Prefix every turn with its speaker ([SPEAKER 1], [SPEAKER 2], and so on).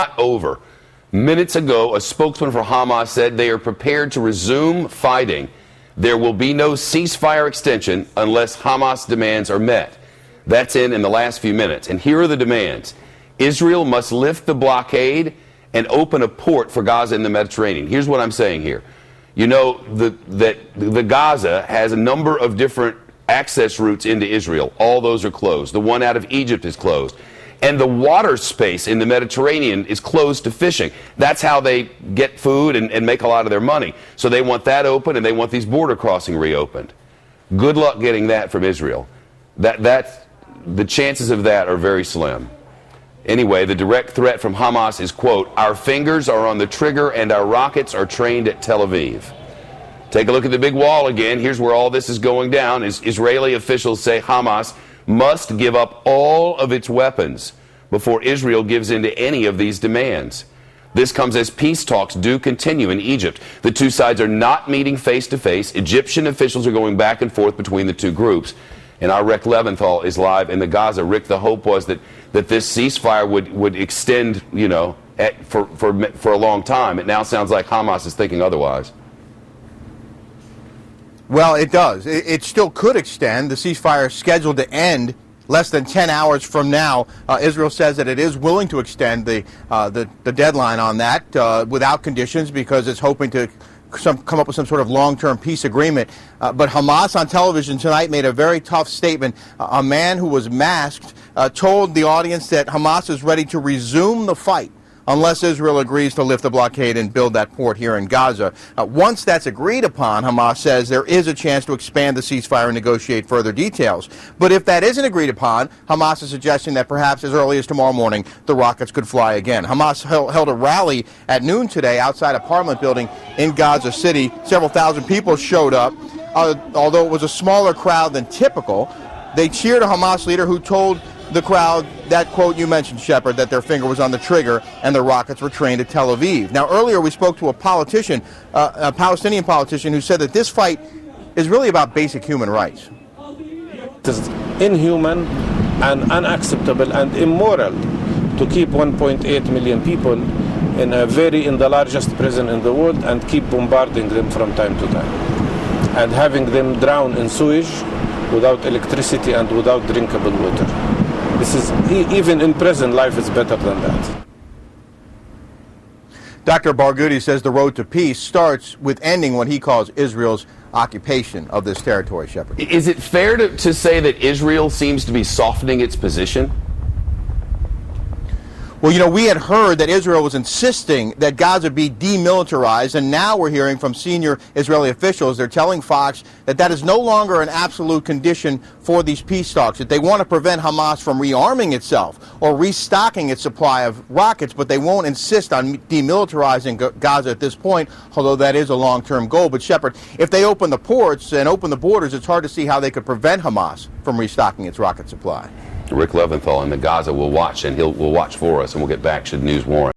[SPEAKER 1] not over. Minutes ago, a spokesman for Hamas said they are prepared to resume fighting. There will be no ceasefire extension unless Hamas demands are met. That's in the last few minutes. And here are the demands. Israel must lift the blockade and open a port for Gaza in the Mediterranean. Here's what I'm saying here. You know that the Gaza has a number of different access routes into Israel. All those are closed. The one out of Egypt is closed. And the water space in the Mediterranean is closed to fishing. That's how they get food and make a lot of their money. So they want that open, and they want these border crossing reopened. Good luck getting that from Israel. The chances of that are very slim. Anyway, the direct threat from Hamas is, quote, "Our fingers are on the trigger and our rockets are trained at Tel Aviv." Take a look at the big wall again. Here's where all this is going down. Israeli officials say Hamas must give up all of its weapons before Israel gives in to any of these demands. This comes as peace talks do continue in Egypt. The two sides are not meeting face to face. Egyptian officials are going back and forth between the two groups. And our Rick Leventhal is live in the Gaza. Rick, the hope was that this ceasefire would extend, you know, for a long time. It now sounds like Hamas is thinking otherwise.
[SPEAKER 2] Well, it does. It still could extend. The ceasefire is scheduled to end less than 10 hours from now. Israel says that it is willing to extend the deadline on that without conditions because it's hoping to come up with some sort of long-term peace agreement. But Hamas on television tonight made a very tough statement. A man who was masked told the audience that Hamas is ready to resume the fight unless Israel agrees to lift the blockade and build that port here in Gaza. Once that's agreed upon, Hamas says there is a chance to expand the ceasefire and negotiate further details. But if that isn't agreed upon, Hamas is suggesting that perhaps as early as tomorrow morning, the rockets could fly again. Hamas held a rally at noon today outside a Parliament building in Gaza City. Several thousand people showed up. Although it was a smaller crowd than typical, they cheered a Hamas leader who told the crowd that quote you mentioned, Shepard, that their finger was on the trigger and the rockets were trained at Tel Aviv. Now, earlier we spoke to a politician, a Palestinian politician, who said that this fight is really about basic human rights.
[SPEAKER 3] It is inhuman and unacceptable and immoral to keep 1.8 million people in the largest prison in the world and keep bombarding them from time to time and having them drown in sewage without electricity and without drinkable water. This is, even in prison, life is better than that.
[SPEAKER 2] Dr. Barghouti says the road to peace starts with ending what he calls Israel's occupation of this territory, Shepard.
[SPEAKER 1] Is it fair to say that Israel seems to be softening its position?
[SPEAKER 2] Well, you know, we had heard that Israel was insisting that Gaza be demilitarized, and now we're hearing from senior Israeli officials, they're telling Fox that that is no longer an absolute condition for these peace talks, that they want to prevent Hamas from rearming itself or restocking its supply of rockets, but they won't insist on demilitarizing Gaza at this point, although that is a long-term goal. But, Shepard, if they open the ports and open the borders, it's hard to see how they could prevent Hamas from restocking its rocket supply.
[SPEAKER 1] Rick Leventhal in the Gaza will watch, and will watch for us, and we'll get back should news warrant.